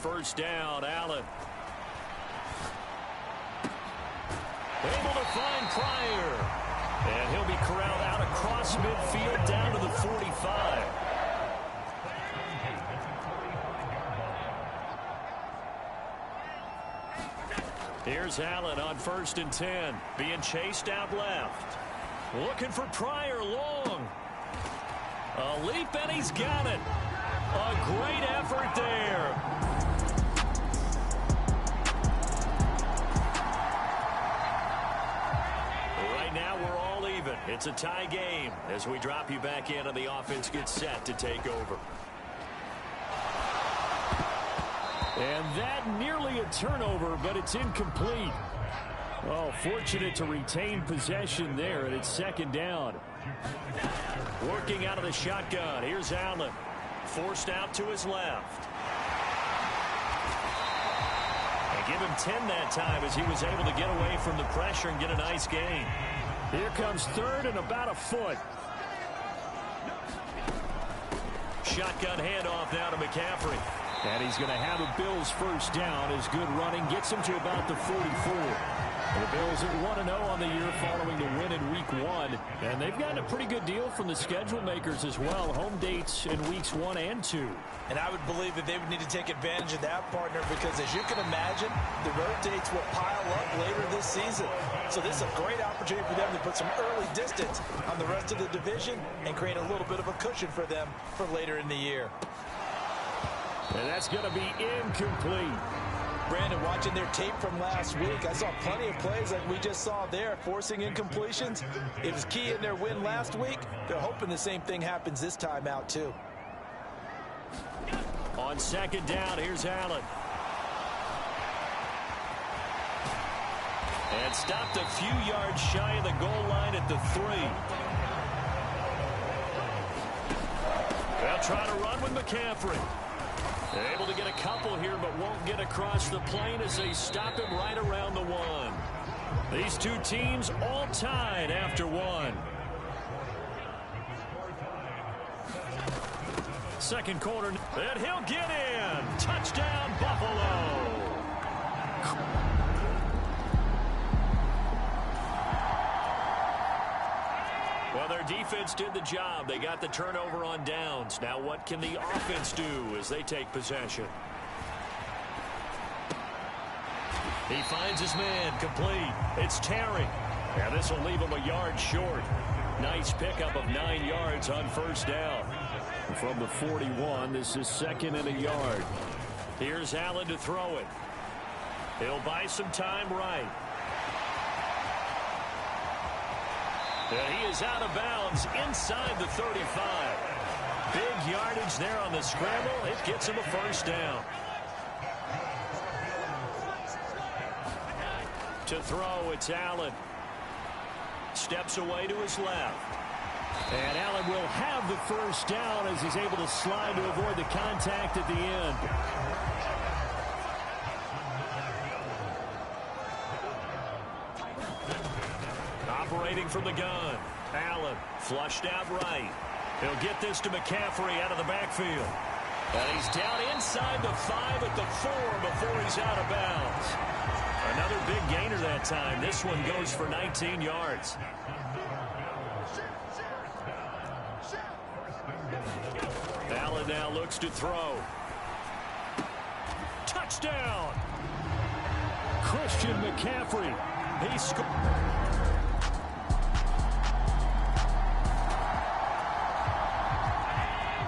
first down. Allen. Able to find Pryor. And he'll be corralled out across midfield down to the 45. Here's Allen on 1st and 10. Being chased out left. Looking for Pryor long. A leap and he's got it. A great effort there. Right now we're all even. It's a tie game as we drop you back in and the offense gets set to take over. And that nearly a turnover, but it's incomplete. Oh, fortunate to retain possession there, and it's 2nd down. Working out of the shotgun. Here's Allen. Forced out to his left. And give him 10 that time as he was able to get away from the pressure and get a nice gain. Here comes 3rd and about a foot. Shotgun handoff now to McCaffrey. And he's going to have a Bills first down as good running gets him to about the 44. The Bills at 1-0 on the year following the win in Week 1. And they've gotten a pretty good deal from the schedule makers as well. Home dates in Weeks 1 and 2. And I would believe that they would need to take advantage of that, partner, because as you can imagine, the road dates will pile up later this season. So this is a great opportunity for them to put some early distance on the rest of the division and create a little bit of a cushion for them for later in the year. And that's going to be incomplete. Brandon, watching their tape from last week, I saw plenty of plays like we just saw there, forcing incompletions. It was key in their win last week. They're hoping the same thing happens this time out, too. On 2nd down, here's Allen. And stopped a few yards shy of the goal line at the 3. They'll try to run with McCaffrey. They're able to get a couple here, but won't get across the plane as they stop him right around the 1. These two teams all tied after 1. Second quarter, and he'll get in. Touchdown, Buffalo. Well, their defense did the job. They got the turnover on downs. Now what can the offense do as they take possession? He finds his man complete. It's Terry. And this will leave him a yard short. Nice pickup of 9 yards on first down. From the 41, this is 2nd and a yard. Here's Allen to throw it. He'll buy some time right. And he is out of bounds inside the 35. Big yardage there on the scramble. It gets him a first down. To throw, it's Allen. Steps away to his left. And Allen will have the first down as he's able to slide to avoid the contact at the end. Operating from the gun. Allen flushed out right. He'll get this to McCaffrey out of the backfield. And he's down inside the 5 at the 4 before he's out of bounds. Another big gainer that time. This one goes for 19 yards. Allen now looks to throw. Touchdown! Christian McCaffrey. He scored.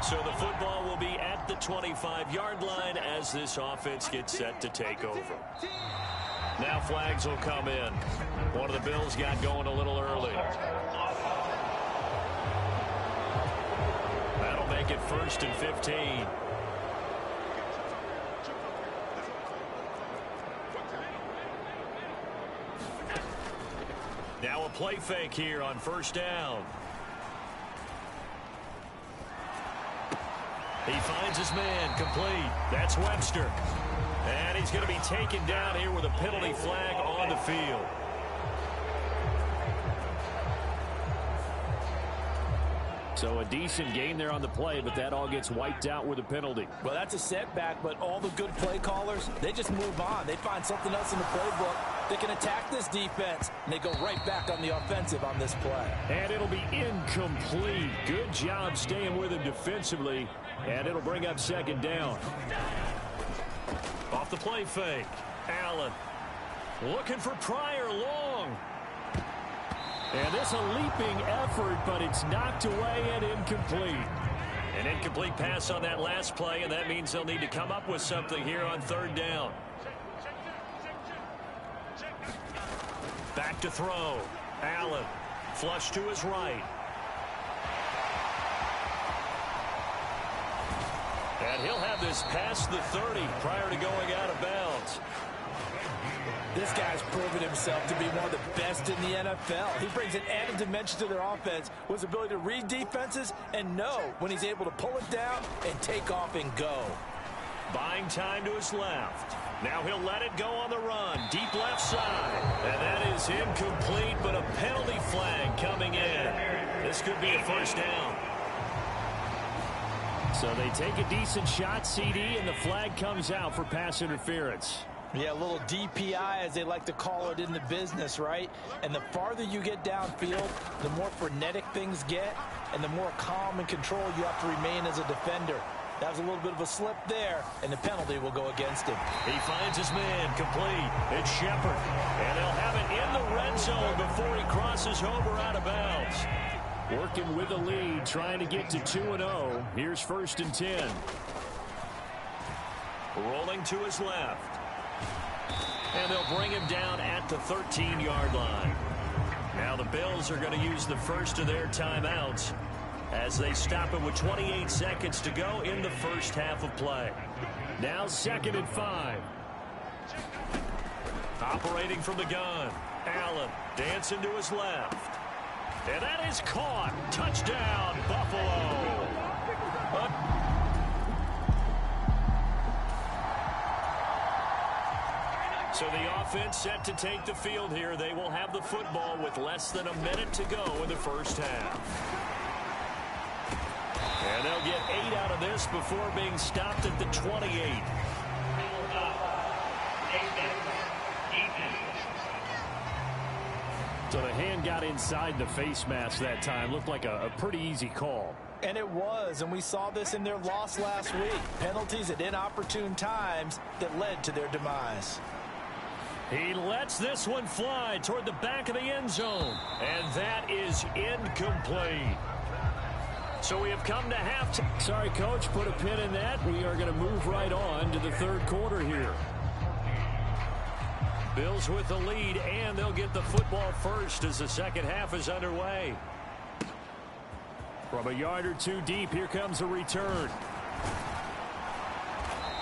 So the football will be at the 25-yard line as this offense gets set to take over. Now flags will come in. One of the Bills got going a little early. That'll make it 1st and 15. Now a play fake here on first down. He finds his man complete. That's Webster. And he's going to be taken down here with a penalty flag on the field. So a decent gain there on the play, but that all gets wiped out with a penalty. Well, that's a setback, but all the good play callers, they just move on. They find something else in the playbook. They can attack this defense, and they go right back on the offensive on this play. And it'll be incomplete. Good job staying with him defensively, and it'll bring up second down. Off the play fake, Allen looking for Pryor long. And this a leaping effort, but it's knocked away and incomplete. An incomplete pass on that last play, and that means they'll need to come up with something here on third down. Back to throw. Allen, flush to his right. And he'll have this past the 30 prior to going out of bounds. This guy's proven himself to be one of the best in the NFL. He brings an added dimension to their offense with his ability to read defenses and know when he's able to pull it down and take off and go. Buying time to his left. Now he'll let it go on the run. Deep left side. And that is incomplete, but a penalty flag coming in. This could be a first down. So they take a decent shot, CD, and the flag comes out for pass interference. Yeah, a little DPI, as they like to call it in the business, right? And the farther you get downfield, the more frenetic things get, and the more calm and control you have to remain as a defender. That was a little bit of a slip there, and the penalty will go against him. He finds his man complete. It's Shepard. And they'll have it in the red zone before he crosses over out of bounds. Working with the lead, trying to get to 2-0. Here's 1st and 10. Rolling to his left. And they'll bring him down at the 13-yard line. Now the Bills are going to use the first of their timeouts as they stop it with 28 seconds to go in the first half of play. Now 2nd and 5. Operating from the gun. Allen dancing to his left. And that is caught. Touchdown, Buffalo. So the offense set to take the field here. They will have the football with less than a minute to go in the first half. And they'll get 8 out of this before being stopped at the 28. So the hand got inside the face mask that time. Looked like a pretty easy call. And it was, and we saw this in their loss last week. Penalties at inopportune times that led to their demise. He lets this one fly toward the back of the end zone. And that is incomplete. So we have come to halftime. Sorry, Coach, put a pin in that. We are going to move right on to the third quarter here. Bills with the lead, and they'll get the football first as the second half is underway. From a yard or two deep, here comes a return.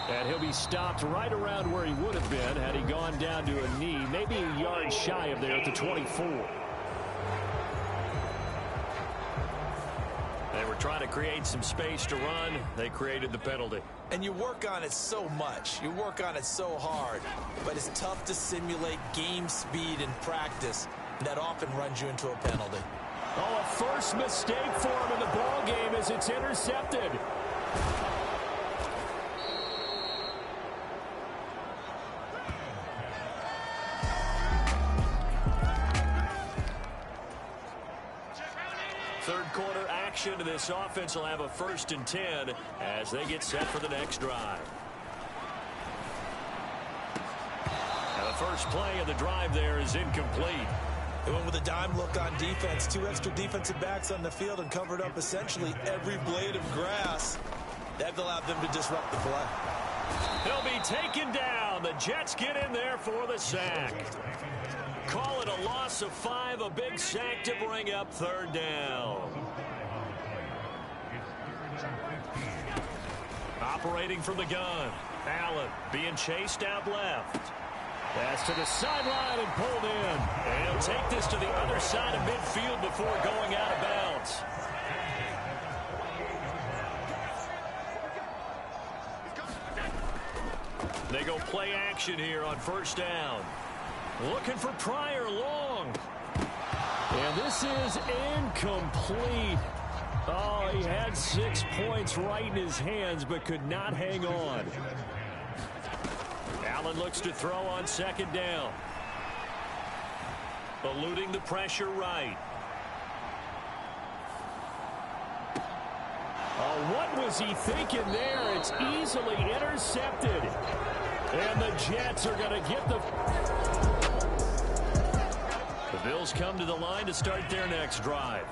And he'll be stopped right around where he would have been had he gone down to a knee, maybe a yard shy of there at the 24. They were trying to create some space to run. They created the penalty. And you work on it so much. You work on it so hard. But it's tough to simulate game speed in practice. And that often runs you into a penalty. Oh, a first mistake for him in the ball game as it's intercepted. Third quarter action to this offense will have a 1st and 10 as they get set for the next drive. And the first play of the drive there is incomplete. They went with a dime look on defense. 2 extra defensive backs on the field and covered up essentially every blade of grass. That allowed them to disrupt the play. They'll be taken down. The Jets get in there for the sack. Call it a loss of 5, a big sack to bring up third down. Operating from the gun. Allen being chased out left. Pass to the sideline and pulled in. And he'll take this to the other side of midfield before going out of bounds. They go play action here on first down. Looking for Pryor long. And this is incomplete. Oh, he had 6 points right in his hands, but could not hang on. Allen looks to throw on second down. Eluding the pressure right. Oh, what was he thinking there? It's easily intercepted. And the Jets are going to get the Bills come to the line to start their next drive.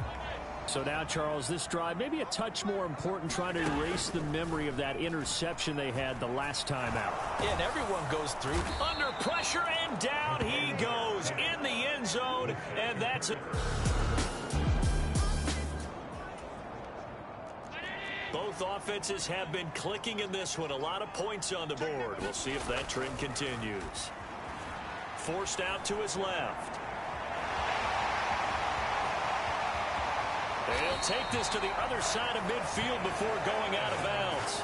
So now, Charles, this drive maybe a touch more important, trying to erase the memory of that interception they had the last time out. Yeah, and everyone goes through. Under pressure, and down he goes in the end zone, and that's it. Both offenses have been clicking in this one. A lot of points on the board. We'll see if that trend continues. Forced out to his left. He'll take this to the other side of midfield before going out of bounds.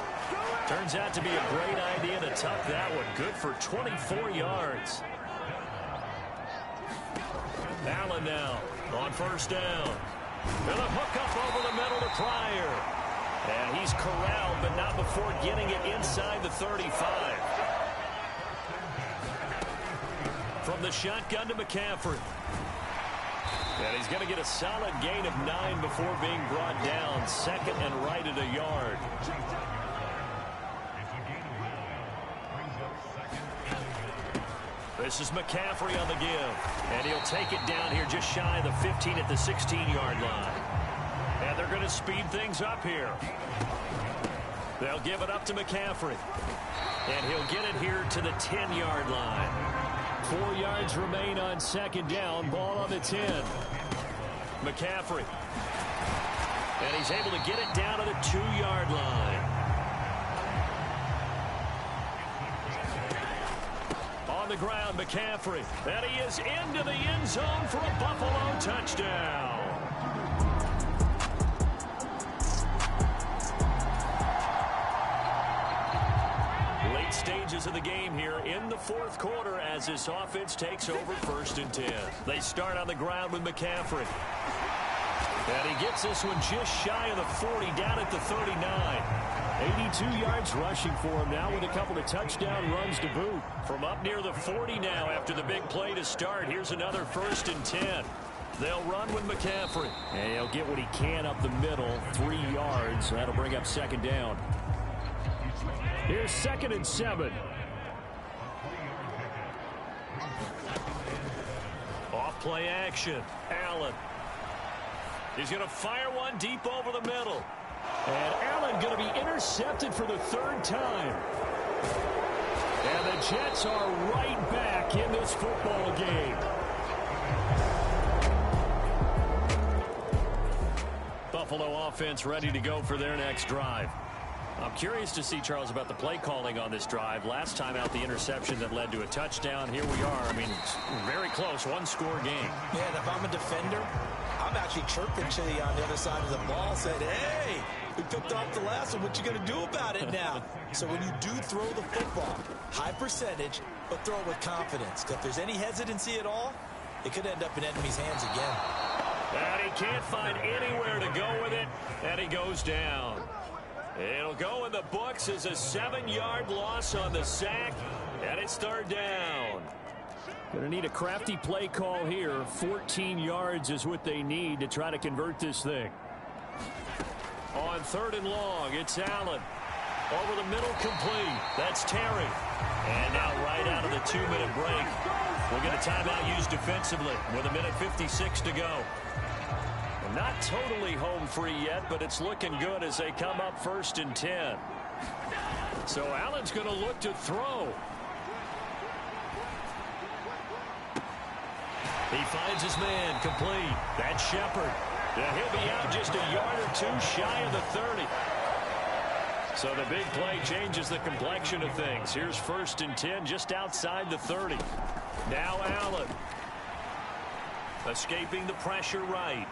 Turns out to be a great idea to tuck that one. Good for 24 yards. Allen now on first down. And a hook up over the middle to Pryor. And he's corralled, but not before getting it inside the 35. From the shotgun to McCaffrey. And he's going to get a solid gain of 9 before being brought down. Second and right at a yard. This is McCaffrey on the give. And he'll take it down here just shy of the 15 at the 16-yard line. And they're going to speed things up here. They'll give it up to McCaffrey. And he'll get it here to the 10-yard line. 4 yards remain on second down. Ball on the 10. McCaffrey. And he's able to get it down to the 2-yard line. On the ground, McCaffrey. And he is into the end zone for a Buffalo touchdown. Late stages of the game here in the fourth quarter as this offense takes over first and 10. They start on the ground with McCaffrey. And he gets this one just shy of the 40, down at the 39. 82 yards rushing for him now with a couple of touchdown runs to boot. From up near the 40 now after the big play to start. Here's another first and 10. They'll run with McCaffrey. And he'll get what he can up the middle, 3 yards. That'll bring up second down. Here's second and 7. Off play action. Allen. He's going to fire one deep over the middle. And Allen going to be intercepted for the third time. And the Jets are right back in this football game. Buffalo offense ready to go for their next drive. I'm curious to see, Charles, about the play calling on this drive. Last time out, the interception that led to a touchdown. Here we are. I mean, very close, one-score game. Yeah, and if I'm a defender, I'm actually chirping to you on the other side of the ball, said, hey, we picked off the last one. What you going to do about it now? So when you do throw the football, high percentage, but throw it with confidence. If there's any hesitancy at all, it could end up in enemy's hands again. And he can't find anywhere to go with it, and he goes down. It'll go in the books as a 7-yard loss on the sack, and it's third down. Going to need a crafty play call here. 14 yards is what they need to try to convert this thing. On third and long, it's Allen. Over the middle, complete. That's Terry. And now right out of the 2-minute break, we'll get a timeout used defensively with 1:56 to go. Not totally home free yet, but it's looking good as they come up first and 10. So Allen's going to look to throw. He finds his man complete. That's Shepard. Yeah, he'll be out just a yard or two shy of the 30. So the big play changes the complexion of things. Here's first and 10 just outside the 30. Now Allen. Escaping the pressure right.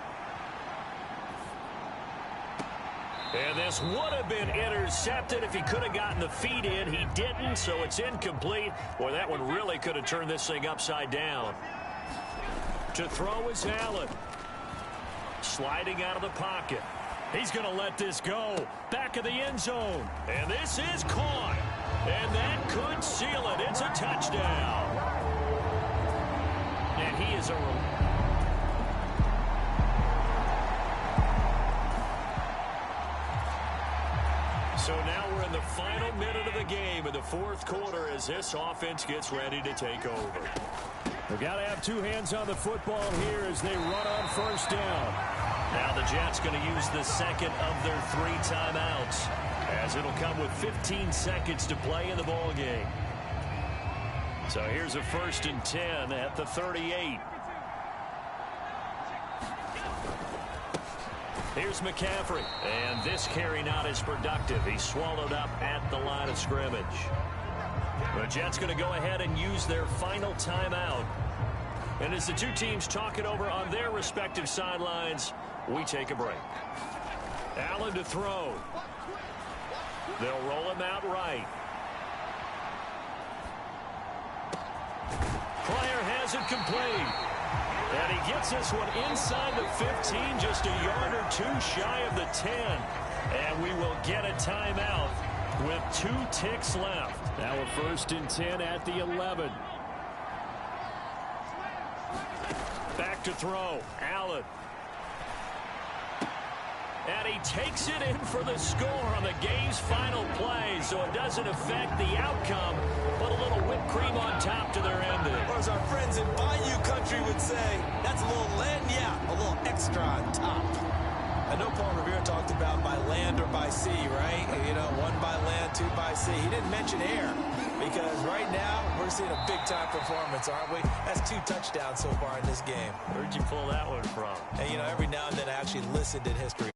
And this would have been intercepted if he could have gotten the feet in. He didn't, so it's incomplete. Boy, that one really could have turned this thing upside down. To throw is Allen. Sliding out of the pocket. He's going to let this go. Back of the end zone. And this is caught. And that could seal it. It's a touchdown. And he is a... So now we're in the final minute of the game in the fourth quarter as this offense gets ready to take over. They've got to have two hands on the football here as they run on first down. Now the Jets going to use the second of their 3 timeouts, as it'll come with 15 seconds to play in the ball game. So here's a 1st and 10 at the 38. Here's McCaffrey, and this carry not as productive. He's swallowed up at the line of scrimmage. The Jets going to go ahead and use their final timeout. And as the two teams talk it over on their respective sidelines, we take a break. Allen to throw. They'll roll him out right. Pryor has it complete. And he gets this one inside the 15, just a yard or 2 shy of the 10. And we will get a timeout with 2 ticks left. Now a 1st and 10 at the 11. Back to throw. Allen. And he takes it in for the score on the game's final play, so it doesn't affect the outcome, but a little whipped cream on top to their ending. Or as our friends in Bayou Country would say, that's a little a little extra on top. I know Paul Revere talked about by land or by sea, right? You know, 1 by land, 2 by sea. He didn't mention air because right now we're seeing a big-time performance, aren't we? That's 2 touchdowns so far in this game. Where'd you pull that one from? And, you know, every now and then I actually listened in history.